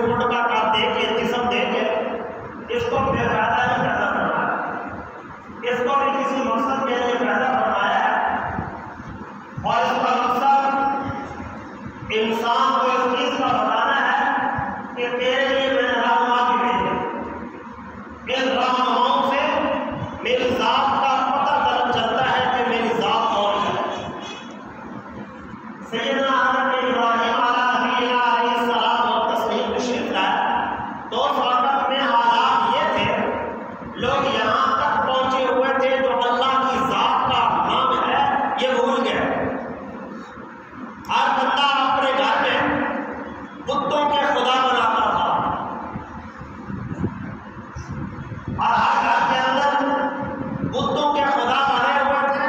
Food کا دے کے جسم دے کے اس کو بے فائدہ نہیں پیدا فرمایا، اس کو بھی کسی مقصد کے لیے پیدا فرمایا ہے، اور اس کا مقصد انسان کو اس چیز کا بتانا ہے کہ تیرے لیے میں نے رہنما کی بھیجی، ان رہنماؤں سے میری ذات کا پتہ چلتا ہے کہ میری ذات کون ہے۔ سیدنا حضرت ابراہیم علیہ السلام اور تسلیم تشریف لائے تو اس وقت میں حالات یہ تھے، لوگ یہاں تک پہنچے ہوئے تھے جو اللہ کی ذات کا نام ہے یہ بھول گئے۔ ہر بندہ اپنے گھر میں بتوں کے خدا بناتا تھا، اور ہر گھر کے اندر بتوں کے خدا بنے ہوئے تھے،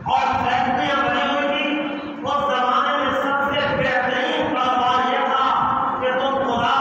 اور فیکٹریاں بنی ہوئی تھی۔ اس زمانے میں سب سے بہترین کاروبار یہ تھا کہ تم خدا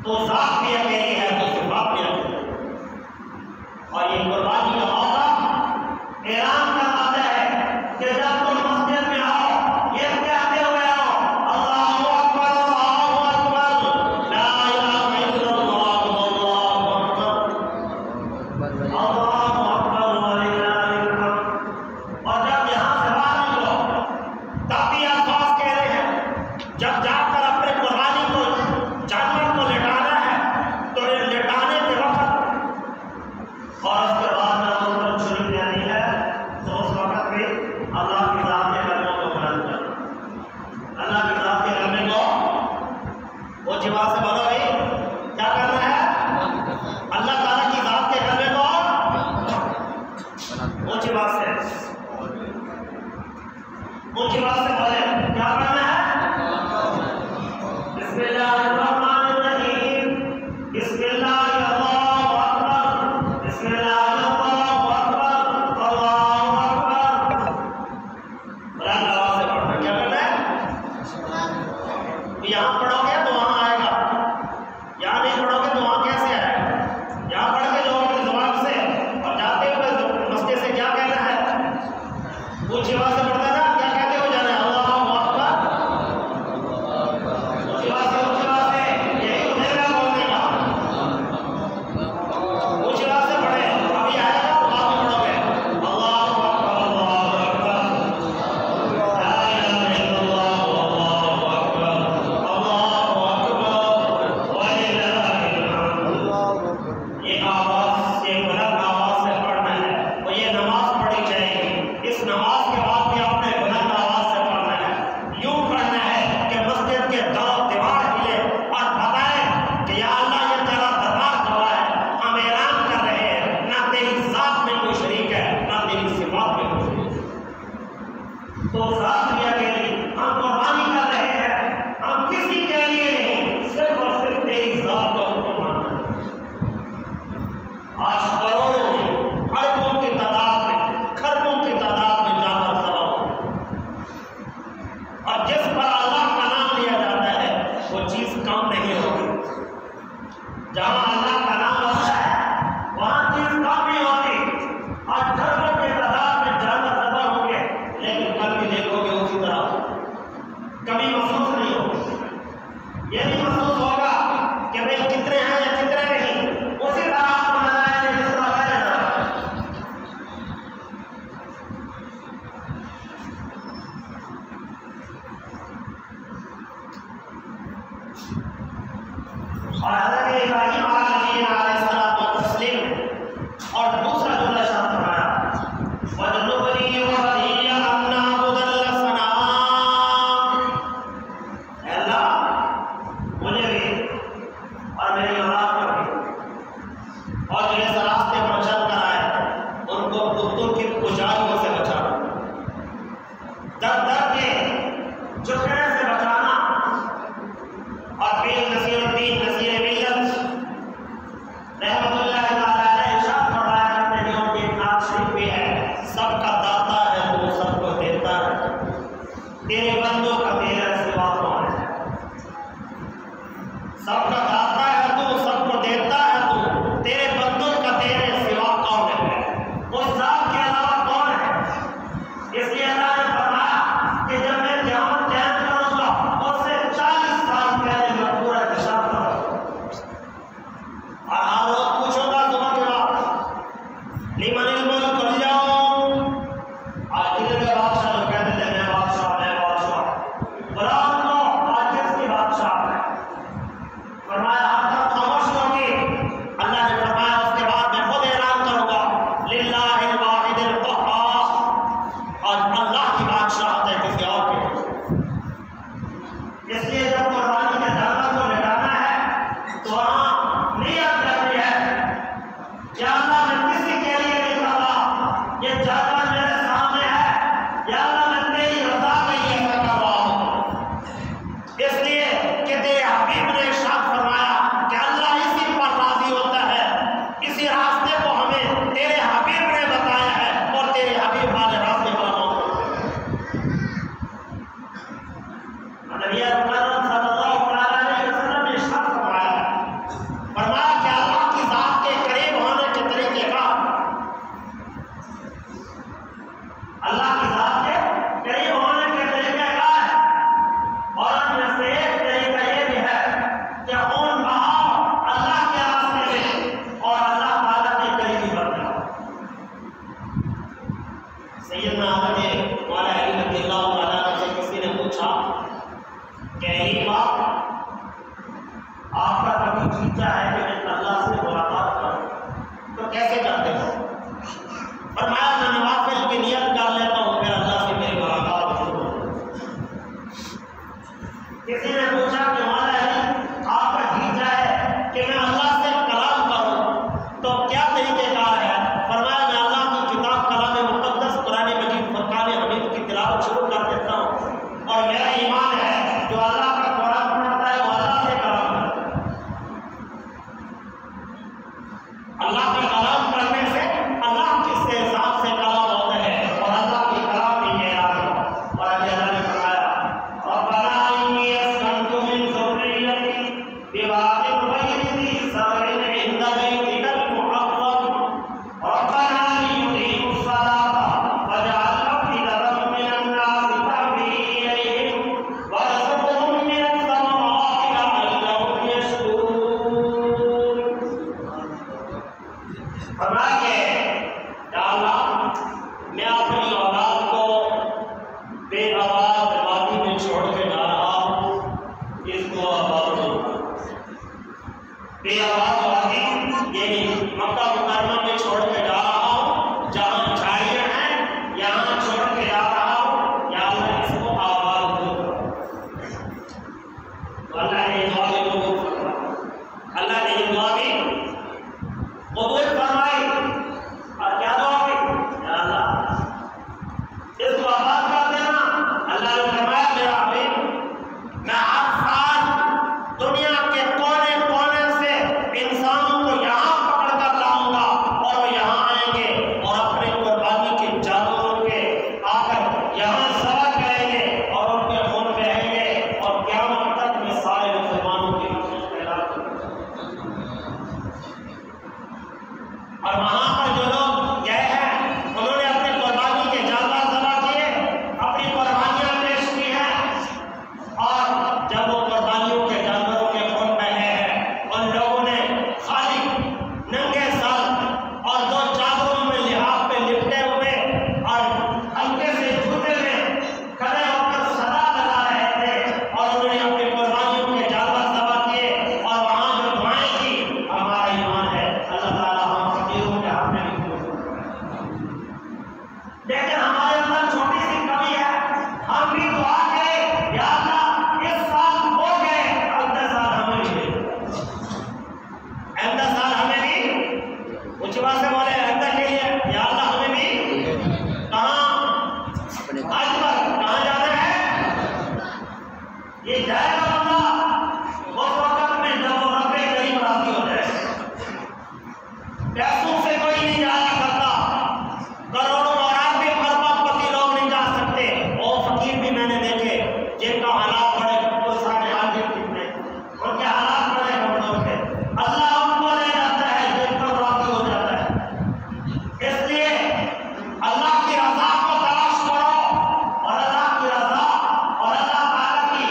تو ذات بھی اکیلی ہے تو صفات بھی اکیلی ہے. اور یہ قربانی کا موقع اعلان کرواتا ہے کہ جب تم مسجد میں آؤ یہ کہتے ہوئے آؤ اللہ اکبر لا الہ الا اللہ اللہ اکبر اللہ اکبر وللہ الحمد. اور جب یہاں سے باہر نکلو تب بھی الفاظ کہہ رہے ہیں. جب جا کر اپنے قربانی کو جانور کو لٹانا ہے تو لٹانے کے وقت اور اس کے بعد میں شروع کرنی ہے تو اس وقت بھی اللہ کی ذات کے کلموں کو بلند کرنا. اللہ کی ذات کے کلمے کو وہ جواب سے بولو بھائی کیا کرنا ہے. اللہ تعالیٰ کی ذات کے کلمے کو وہ جواب سے بولے کیا کرنا ہے. بسم اللہ الرحمن الرحیم بسم اللہ اللہ اکبر بسم اللہ اللہ اکبر اللہ اکبر. بلند آواز سے پڑھنا. کیا کرنا ہے. یہاں پڑھو گے تو وہاں آئے گا, یہاں نہیں پڑھو گے تو وہاں کیسے آئے گا. یہاں پڑھ کے لوگوں کی زبان سے اور جاتے ہوئے مسجد سے کیا کہنا ہے. اونچی آواز سے پڑھتا نا کیا کہتے ہو جانا ہے اللہ اکبر. اونچی آواز سے یہی تمہیں کیا بولنے کا. اونچی آواز سے پڑھے ابھی آئے گا تو بعد میں پڑھو گے اللہ اکبر اللہ اکبر لا الہ الا اللہ اللہ اکبر اللہ اکبر وللہ الحمد. یہ آواز سے بلند آواز سے پڑھنا ہے. اور یہ نماز پڑھی جائے گی. اس نماز کے بعد بھی آپ نے بلند آواز سے پڑھنا ہے. یوں پڑھنا ہے کہ مسجد کے دیوار ہلے اور بتائیں کہ یا اللہ یہ تیرا دربار گواہ ہے. ہم اعلان کر رہے ہیں نہ تیری ذات میں کوئی شریک ہے نہ تیری صفات میں کوئی شریک ہے. تو ذات بھی اکیلی. ہم قربانی کر رہے ہیں. ہم کسی کے لیے نہیں صرف اور صرف تیری ذات کو قربان کریں. آج کروڑوں میں اربوں کی تعداد میں کھربوں کی تعداد میں جانور ذبح ہوتے ہیں. اور جس پر اللہ کا نام لیا جاتا ہے وہ چیز کم نہیں ہوتی. جہاں اللہ کا نام ہوتا ہے وہاں چیز کم نہیں ہوتی. آج کھربوں کی تعداد میں جانور ذبح ہوں گے لیکن کل بھی دیکھو گے اسی طرح کبھی محسوس نہیں ہوگی. یہ نہیں محسوس ہوگا کہ بھائی کتنے ہیں یا کتنے نہیں. اسی طرح آپ کو نظر آئے گا جس طرح پہلے نظر آئے. اور حضرت ابراہیم علیہ السلام و تسلیم اور دوسرا جملہ شامل فرمایا وَجْنُبْنِي وَبَنِيَّ أَن نَّعْبُدَ الْأَصْنَامَ. اے اللہ مجھے بھی اور میری اولاد کو بھی اور جو اس راستے پر چل کر آئے ان کو بتوں کی پجاریوں سے بچانا. در در کے جھکنے سے بچانا. اور پیر نصیر الدین نصیر ملت رحمۃ اللہ تعالیٰ نے ارشاد فرمایا کرتے ہیں ان کی نعت شریف بھی ہے سب کا داتا ہے تو سب کو دیتا ہے. تیرے بندوں کا تیرے سوا کون ہے. سب کا داتا ہے تو سب کو دیتا ہے تو تیرے بندوں کا تیرے سوا کون ہے. اس ذات کے علاوہ کون ہے. اس لیے اللہ نے فرمایا کہ جب میں قیامت قائم کروں گا اس سے 40 سال پہلے میں پورا حساب کروں گا. اور ہر روز پوچھوں گا صبح کے بعد لمن الملک اليوم. آج دل کے بادشاہ لوگ کہتے تھے میں بادشاہ غلام کو آج کس کی بادشاہ ہے. فرمایا ہر طرف خاموش ہوگی. اللہ نے فرمایا اس کے بعد میں خود اعلان کروں گا للہ الواحد القہار. اور اللہ کی بادشاہت ہے کسی اور کے. اس لیے جب قربانی کے جانور کو لٹانا ہے تو وہاں نیت کرنی ہے یا اللہ میں کسی کے لیے نہیں کر رہا. یہ جانور میرے سامنے ہے یا اللہ میں تیری رضا کے لیے کر رہا ہوں. اس لیے کہ تیرے حبیب نے ارشاد فرمایا کہ اللہ اسی پر راضی ہوتا ہے. اسی راستے کو ہمیں تیرے حبیب نے بتایا ہے اور تیرے حبیب والے راستے پر نبی اکرم صلی اللہ علیہ وسلم نے ارشاد فرمایا کبھی جیتا ہے کہ میں اللہ سے ملاقات کروں تو کیسے کرتے ہو؟ فرمایا میں نوافل کی نیت کر لیتا ہوں پھر اللہ سے میری ملاقات ہو۔ کسی نے پوچھا کہ مولا علی آپ کا جیتا ہے کہ میں اللہ سے کلام کروں تو کیا طریقہ کار ہے؟ فرمایا میں اللہ کی کتاب کلام مقدس قرآن مجید فرقان حمید کی تلاوت شروع کر دیتا ہوں اور میرا ایمان ہے جو اللہ کا قرآن پڑھتا ہے وہ اللہ سے کلام کرتا ہے۔ اللہ کا کلام پڑھنے سے اللہ کس سے حساب سے کلام ہوتا ہے اور اللہ کی کلام بھی معیار ہے۔ اور اللہ نے فرمایا ربنا انی اسکنت من ذریتی بواد غیر ذی زرع عند بیتک المحرم ربنا لیقیموا الصلاة فاجعل أفئدة من الناس تهوی إلیہم وارزقهم من الثمرات لعلهم یشکرون۔ فرمایا کہ یا اللہ میں اپنی اولاد کو بے آواز وادی میں چھوڑ کے جا رہا ہوں، اس کو آباد کرو۔ بے آواز وادی یعنی مکہ مکرمہ میں چھوڑ کے جا رہا ہوں، جہاں جھاڑیاں ہیں یہاں چھوڑ کے جا رہا ہوں، یا اللہ اس کو آباد کرو۔ تو اللہ نے یہ دعا بھی قبول فرمائی، اللہ نے یہ دعا بھی قبول فرمائی اور کیا دعا کی؟ یا اللہ اس کو آباد کر دینا۔ اللہ نے فرمایا میرا حبیب میں ہر سال دنیا کے کونے کونے سے انسانوں کو یہاں پکڑ کر لاؤں گا اور وہ یہاں آئیں گے اور اپنے قربانی کے جانوروں کے آ کر یہاں ذبح کریں گے اور ان کے خون بہیں گے اور قیامت تک میں سارے مسلمانوں کی خوشی پیدا کروں گا۔ اور وہاں پر جو لوگ گئے ہیں انہوں نے اپنے قربانی کے جانور ذبح کیے، اپنی قربانیاں پیش کی ہیں اور جب وہ قربانیوں کے جانوروں کے خون بہے ہیں ان لوگوں نے خالی ننگے سر اور دو چادروں میں لحاف پہ لپٹے ہوئے اور ہلکے سے جوتے میں کھڑے ہو کر صدا لگا رہے تھے اور انہوں نے اپنی قربانیوں کے جانور ذبح کیے اور وہاں جو دعائیں کی ہمارا ایمان ہے اللہ تعالیٰ ہم فقیروں کے ہاتھ میں بھی قبول کرے۔ لیکن ہمارے اندر چھوٹی سی کمی ہے، ہم بھی دعا کریں یا اللہ اس سال ہو گئے اگلے سال ہمیں بھی دے دو، اگلے سال ہمیں بھی اونچی بات سے بولے اگلے کے لیے یا اللہ ہمیں بھی کہاں آج پر کہاں جانا ہے؟ یہ جائے گا بندہ اس وقت میں جب وہ رب کریم راضی ہو جائے۔ پیسوں سے کوئی نہیں جایا کرتا، کروڑوں اور اربوں اربوں پتی لوگ نہیں جا سکتے۔ اور فقیر بھی میں نے دیکھے جن کا حالات بڑے سارے آگے کتنے ان کے حالات بڑے کمزور تھے، اللہ ان کو لے جاتا ہے جن پر راضی ہو جاتا ہے۔ اس لیے اللہ کی رضا کو تلاش کرو اور اللہ کی رضا اور اللہ تعالیٰ کی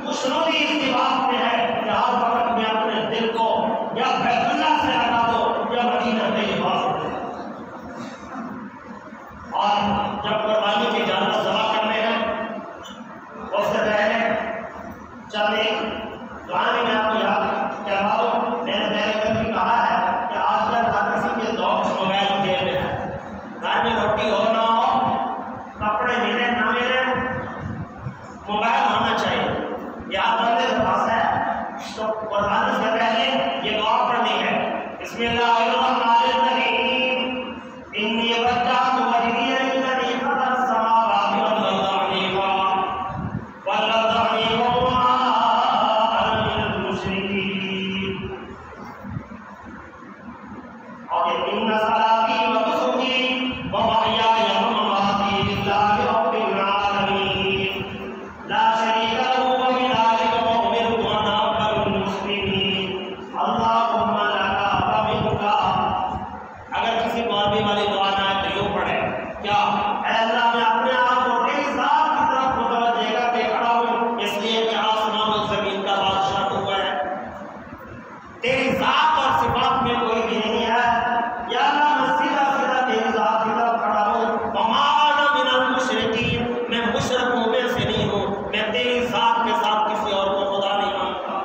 خوشنودی اس بات میں ہے کہ ہر وقت میں اپنے دل کو یا بیت اللہ سے لگا دو یا مدینہ میں لباس دے۔ اور جب قربانی کے جانور ذبح کرنے ہیں اس سے پہلے چند ایک دعائیں میں آپ کو یاد کرواؤں۔ میں نے پہلے کبھی کہا ہے کہ آج کل ہر کسی کے دور موبائل جیب میں ہے، گھر میں روٹی ہو نہ ہو، کپڑے ملے نہ ملے، موبائل ہونا چاہیے۔ یا بندے کے پاس ہے تو قربانی سے پہلے یہ دعا پڑھنی ہے، بسم اللہ الرحمن الرحیم، انی وجہت وجہی للذی فطر السماوات والارض حنیفا والارض حنیفا وما انا من المشرکین۔ اور ان صلاتی و نسکی و محیای و مماتی للہ رب العالمین لا شریک لہ وبذلک امرت وانا اول المسلمین اللہم لک ومنک۔ اگر کسی مولوی والی دعا نہ ہے تو یوں پڑھے، کیا اے اللہ میں اپنے آپ کو تیری ذات کی طرف متوجہ کر کے کھڑا ہوں، اس لیے کہ آسمان و زمین کا بادشاہ تو ہے، تیری ذات اور صفات میں کوئی بھی نہیں ہے۔ یا اللہ میں سیدھا سیدھا تیری ذات کی طرف کھڑا ہوں، وما انا من المشرکین، میں مشرکوں میں سے نہیں ہوں، میں تیری ذات کے ساتھ کسی اور کو خدا نہیں مانتا۔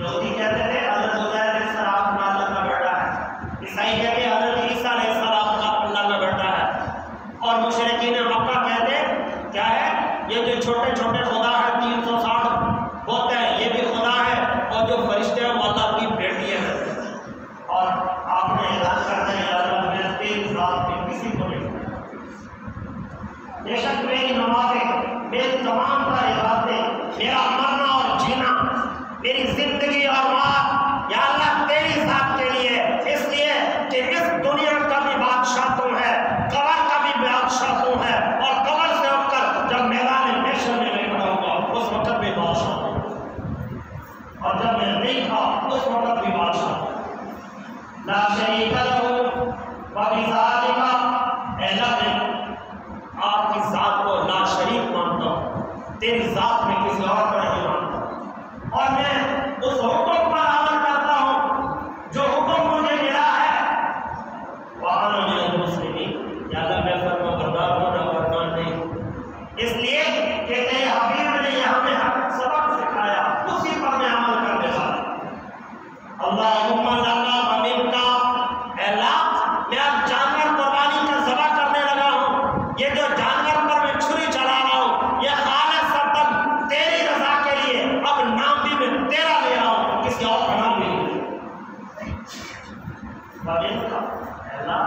یہودی کہتے تھے حضرت عزیر علیہ السلام اللہ کا بیٹا ہے، عیسائی کہتے ہیں حضرت عیسیٰ علیہ السلام کا اللہ کا بیٹا ہے، اور مشرکین مکہ کہتے کیا ہے یہ جو چھوٹے چھوٹے خدا ہے 360 ہوتے ہیں یہ بھی خدا ہے، اور جو فرشتے ہیں وہ اللہ کی بیٹی ہے۔ اور آپ نے اعلان کر دیا اللہ میں تیری ذات میں کسی کو نہیں، بے شک میری نمازیں، میری تمام کا عبادتیں، میرا مرنا اور جینا، میری زندگی اور موت یا اللہ تیری ذات کے لیے، اس لیے کہ اس دنیا کا بھی بادشاہ تو ہے، قبر کا بھی بادشاہ تو ہے، اور قبر سے اٹھ کر جب میدان محشر میں میں کھڑا ہوگا اس وقت بھی بادشاہ ہوں، اور جب میں نہیں تھا اس وقت بھی بادشاہ ہوں۔ لا شریک لہ وبذالک، اے اللہ میں آپ کی ذات کو لا شریک مانتا ہوں، تیری ذات میں کسی اور کو نہیں مانتا، اور میں اس حکم پر عمل کرتا ہوں جو حکم مجھے ملا ہے، وَأَنَا مِنَ الْمُسْلِمِينَ، یا اللہ میں فرما بردار ہوں نافرمان نہیں، اس لیے کہ تیرے حبیب نے یہ ہمیں سبق سکھایا اسی پر میں عمل کرنے والا۔ اللہم لنا ومنک، اے اللہ میں اب جانور قربانی کا ذبح کرنے لگا ہوں، یہ جو جانور پر میں چھری چلا رہا ہوں یہ خالصتاً تیری رضا کے لیے، اب نام بھی میں تیرا لے رہا ہوں، کسی اور کا نام نہیں۔ ومنک، اے اللہ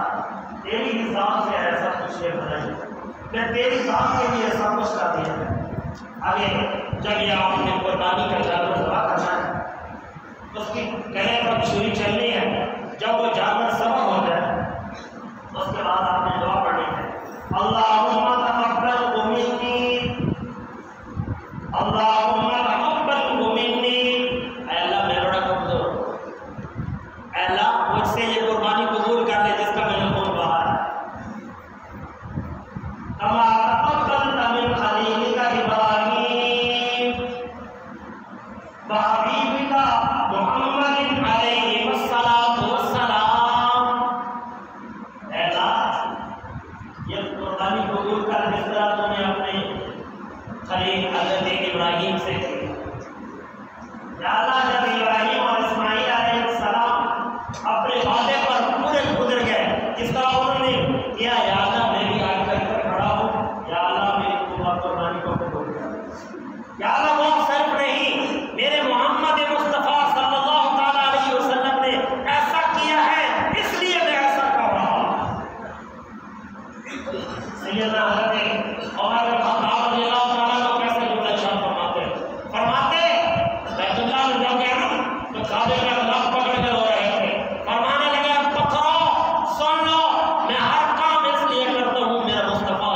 تیری ذات سے ایسا کچھ یہ بنائی، میں تیری ذات کے لیے ایسا کچھ کر دیا ہے۔ آگے جب یہ آپ نے قربانی کا جانور ذبح کرنا ہے، اس کی گلے پر چھری چلنی ہے، جب وہ جانور ذبح ہو جائے اس کے بعد آپ نے دعا پڑھنی ہے، اللہم تقبل منی، اللہم تقبل منی، اے اللہ میں بڑا کمزور ہوں، اے اللہ مجھ سے یہ قربانی قبول کر لے جس کا میں نے خون بہا ہے، کما تقبلت من خلیلک ابراہیم وحبیبک محمد علیہ الصلاۃ والسلام، اے اللہ یہ قربانی قبول کر جس طرح تم نے اپنے خلیل حضرت ابراہیم سے کی، یا اللہ جب ابراہیم اور اسماعیل علیہ السلام اپنے وعدے پر پورے گزر گئے جس طرح انہوں نے کیا، یا اللہ میں بھی آج کر کھڑا ہوں، یا اللہ میری قربانی کو قبول کر، یا اللہ وہ صرف نہیں میرے محمد مصطفیٰ صلی اللہ تعالیٰ علیہ وسلم نے ایسا کیا ہے اس لیے میں ایسا کر رہا ہوں۔ سیدنا حضرت عمر بن خطاب رضی اللہ تعالیٰ کو کیسے جملہ ارشاد فرماتے بیت اللہ میں جب گیا نا تو کعبے کا غلاف پکڑ کے رو رہے تھے، فرمانے لگے پکڑو سن لو میں ہر کام اس لیے کرتا ہوں میرا مصطفیٰ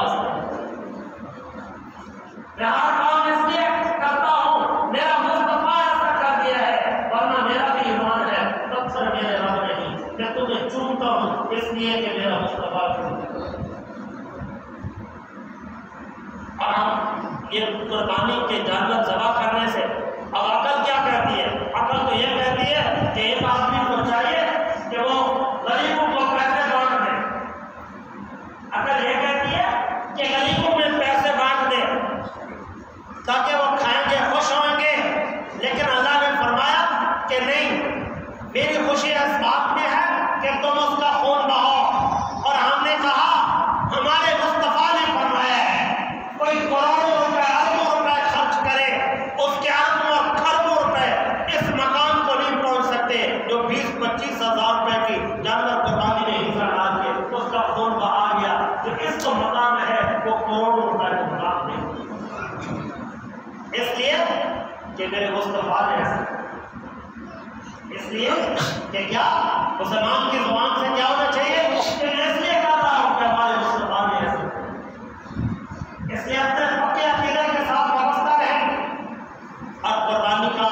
میں ہر کام اس لیے کرتا ہوں میرا مصطفیٰ ایسا کر دیا ہے، ورنہ میرا بھی ایمان ہے تب سے میرے رب نہیں، میں تمہیں چومتا ہوں اس لیے کہ میرا مصطفیٰ چومتا ہے۔ اور ہم یہ قربانی کے جانور ذبح کرنے سے اب عقل کیا کہتی ہے؟ عقل تو یہ کہتی ہے کہ ایک آدمی کو چاہیے کہ وہ غریبوں کو پیسے بانٹ دے، عقل یہ کہتی ہے کہ غریبوں میں پیسے بانٹ دے تاکہ وہ کھائیں گے خوش ہوں گے، لیکن اللہ نے فرمایا کہ نہیں، میری خوشی اس بات میں ہے کہ تم اس کا خون بہاؤ، اور ہم نے کہا ہمارے مصطفیٰ نے فرمایا ہے کوئی کروڑوں روپے اربوں روپے خرچ کرے اس کے اربوں اور کھربوں روپے اس مقام کو نہیں پہنچ سکتے جو 20-25 ہزار روپے کی جانور قربانی میں حصہ ڈال کے اس کا خون بہا گیا، جو اس کو مقام ہے وہ کروڑوں روپے کا مقام نہیں، اس لیے کہ میرے مصطفیٰ نے ایسا، اس لیے کہ کیا مسلمان کی زبان سے کیا ہونا چاہیے کہ میں اس لیے کر رہا ہوں کہ ہمارے مصطفیٰ نے ایسا، اس لیے اپنے پکے عقیدے کے ساتھ وابستہ رہیں، اور قربانی کا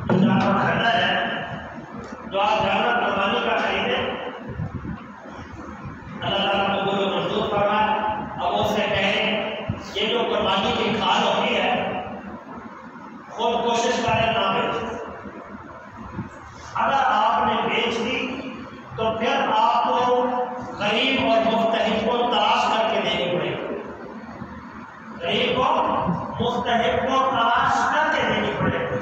جو جانور خریدا ہے، جو آپ جانور قربانی کا خریدے اللہ تعالیٰ قبول و منظور فرمائے، اب اس سے کہیں یہ جو قربانی کی کھال ہوتی ہے خود کوشش کریں نہ بیچیں، اگر آپ نے بیچ دی تو پھر آپ کو غریب اور مستحق کو تلاش کر کے دینی پڑے گی، غریب کو مستحق کو تلاش کر کے دینی پڑے گی،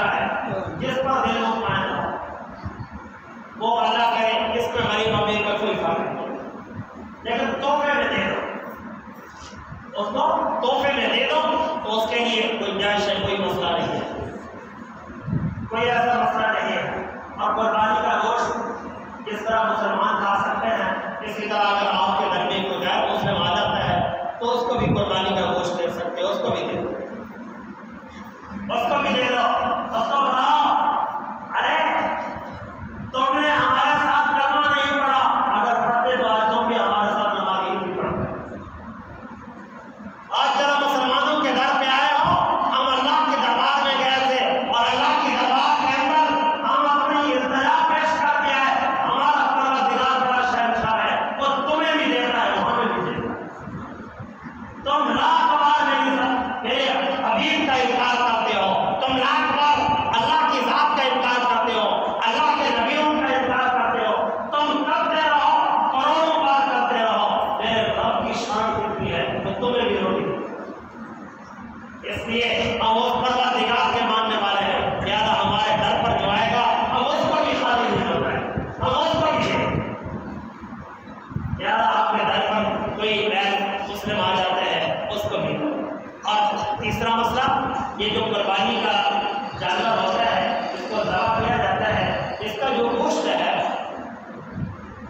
شہنشاہ ہے جس پر دل مطمئن ہو، وہ اللہ کرے اس میں غریب امیر کا کوئی فرق نہیں، لیکن تحفے میں دے دو، اس کو تحفے میں دے دو تو اس کے لیے گنجائش ہے، کوئی مسئلہ نہیں ہے، کوئی ایسا مسئلہ نہیں ہے۔ اور قربانی کا گوشت جس طرح مسلمان کھا سکتے ہیں، اسی طرح اگر آپ کے گھر میں کوئی غیر مسلم آ جاتا ہے تو اس کو بھی قربانی کا گوشت دے سکتے ہو، اس کو بھی دے دو، اس کو بھی دے دو، اس کو بتاؤ ارے تم نے ہمارے ساتھ کلمہ نہیں پڑھا، اگر پڑھتے تو آج تم بھی ہمارے ساتھ نماز نہیں پڑھتے۔ آج ذرا مسلمانوں کے گھر پہ آئے ہو، ہم اللہ کے دربار میں گئے تھے اور اللہ کے دربار کے اندر ہم اپنی التجا پیش کر کے آئے، ہمارا پروردگار بڑا شہنشاہ ہے، وہ تمہیں بھی دیتا ہے ہمیں بھی دیتا ہے۔ تم لاکھ بار میرے حبیب کا انکار کرتے ہو، تم لاکھ بار اللہ کی ذات کا انکار کرتے ہو، اللہ کے نبیوں کا انکار کرتے ہو، تم کرتے رہو، کروڑوں بار کرتے رہو، میرے رب کی شان کتنی ہے تو تمہیں بھی روٹی دے۔ اس لیے ہم اس پروردگار کے ماننے والے ہیں، لہٰذا ہمارے گھر پر جو آئے گا ہم اس کو بھی خالی نہیں ہوتا ہے، ہم اس کو بھی دیں۔ لہٰذا آپ کے گھر پر کوئی غیر مسلم آ جاتے ہیں اس کو بھی دو۔ اور تیسرا مسئلہ، یہ جو قربانی کا جانور ہوتا ہے اس کو ذبح کیا جاتا ہے، اس کا جو گوشت ہے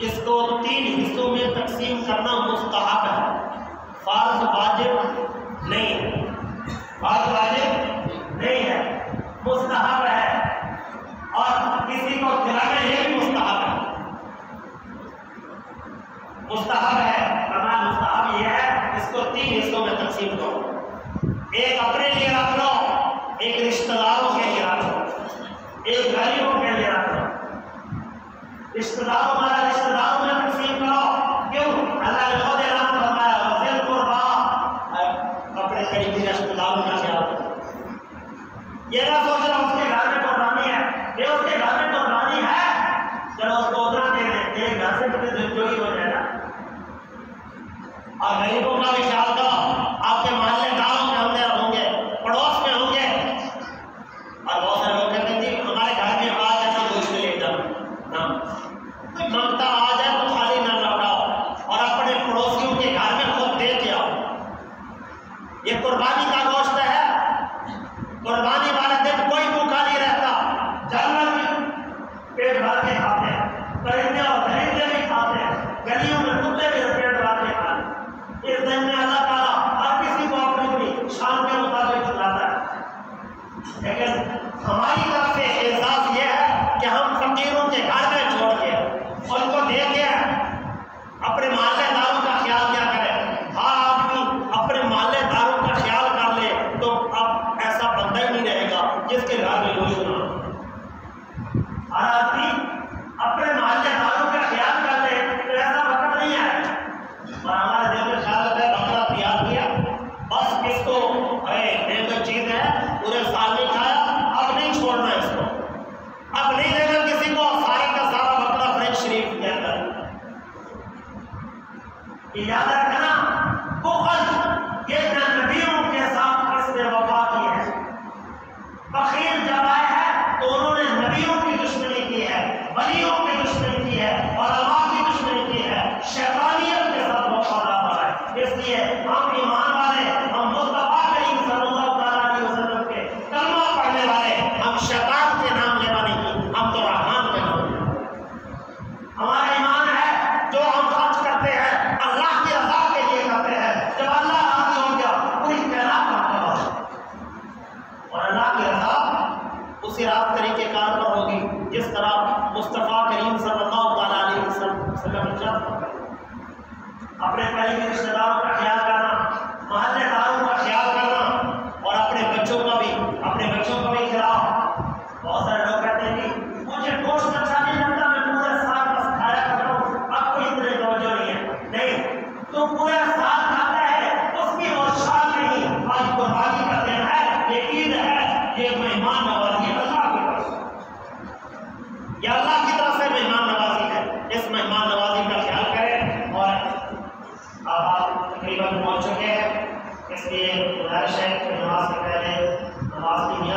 اس کو 3 حصوں میں تقسیم کرنا مستحب ہے، فرض واجب نہیں ہے، فرض واجب نہیں ہے، مستحب ہے، اور کسی کو کھلانا یہ بھی مستحب ہے، مستحب ہے، فرمان مستحب یہ ہے اس کو 3 حصوں میں تقسیم کرو، ایک اپنے لیے رکھ لو، ایک رشتہ داروں کے لیے رکھ لو، ایک غریبوں کے لیے رکھ لو۔ رشتہ داروں ہمارا رشتہ داروں میں تقسیم کرو، کیوں؟ اللہ نے خود اعلان فرمایا وذی القربیٰ، اپنے قریبی رشتہ داروں کا خیال کرو۔ یہ نہ سوچنا اس کے گھر میں قربانی ہے، یہ اس کے گھر میں قربانی ہے، چلو اس کو ادھر دے دیں، تیرے گھر سے کتنے دن چوری ہو جائے گا۔ اور غریبوں کا بھی خیال کرو، آپ کے محلے داروں میں ہوں گے، پڑوس میں ہوں گے، اور بہت سارے لوگ کہتے ہیں جی ہمارے گھر میں آ جانا گوشت لے جانا، کوئی منگتا آ جائے تو خالی نہ لوٹاؤ، اور اپنے پڑوسیوں کے گھر میں خود دے کے آؤ۔ یہ قربانی کا گوشت ہے، قربانی والے دن کوئی بھوکا نہیں رہتا، جانور بھی پیٹ بھر کے کھاتے ہیں، پرندے اور درندے بھی کھاتے ہیں، گلیوں میں کتے بھی پیٹ بھر کے کھاتے ہیں۔ اس دن میں اللہ تعالیٰ ہر کسی کو اپنی شان کے مطابق کھلاتا ہے، لیکن ہماری طرف سے اعزاز یہ ہے کہ ہم فقیروں کے گھر میں چھوڑ کے ان کو دے کے اپنے محلے داروں کا خیال کیا کریں۔ ہر آدمی اپنے محلے داروں کا خیال کر لے تو اب ایسا بندہ ہی نہیں رہے گا جس کے گھر میں گوشت نہ ہو۔ ہر آدمی اپنے محلے داروں کا خیال کر لے تو ایسا وقت نہیں آئے گا، اور ہمارے دل میں خیال ہوتا ہے بکرا تیار کیا، بس اس کو یہ کوئی چیز ہے پورے سال نہیں کھایا، اب نہیں چھوڑنا اس کو، اب نہیں دینا کسی کو، سارے کا سارا بکرا فرج شریف کے اندر۔ یاد رکھنا بخل یہ نبیوں کے ساتھ اس نے وفا کی ہے، بخیل جب آئے ہیں تو انہوں نے نبیوں کی دشمنی کی ہے، ولیوں کی دشمنی کی ہے، علماء کی دشمنی کی ہے، شیطانیت کے ساتھ وفادار رہا ہے۔ اس لیے ہم ایمان والے، ہم مصطفیٰ کریم صلی اللہ علیہ وسلم کے کلمہ پڑھنے والے، ہم شیطان کے نام لیوا نہیں، ہم تو رحمان کے نام لیوا۔ ہمارا ایمان ہے جو ہم خرچ کرتے ہیں اللہ کی رضا کے لیے کرتے ہیں، جب اللہ راضی ہو گیا پوری کائنات کرتا ہے، اور اللہ کی رضا اسی رات طریقے کار پر ہوگی جس طرح مصطفیٰ کریم صلی اللہ علیہ وسلم ارشاد فرمایا۔ اپنے قریبی رشتہ داروں کا خیال کرنا، محلے داروں کا خیال کرنا، اور اپنے بچوں کا بھی کھلاؤ۔ بہت سارے لوگ کہتے ہیں کہ مجھے گوشت اچھا نہیں لگتا، میں پورے سال بس کھایا کرتا ہوں، اب کوئی اتنے توجہ نہیں ہے۔ نہیں، تو پورے سال کھاتا ہے اس کی اور شان نہیں، آج قربانی کا دن ہے، یہ عید ہے، یہ مہمان نوازی ہے اللہ کی طرف سے، یہ اللہ کی طرف سے مہمان نوازی ہے۔ اس مہمان نوازی کا خیال کریں، اور اب آپ تقریباً پہنچ چکے ہیں، اس لیے گزارش ہے کہ نماز سے پہلے نماز کی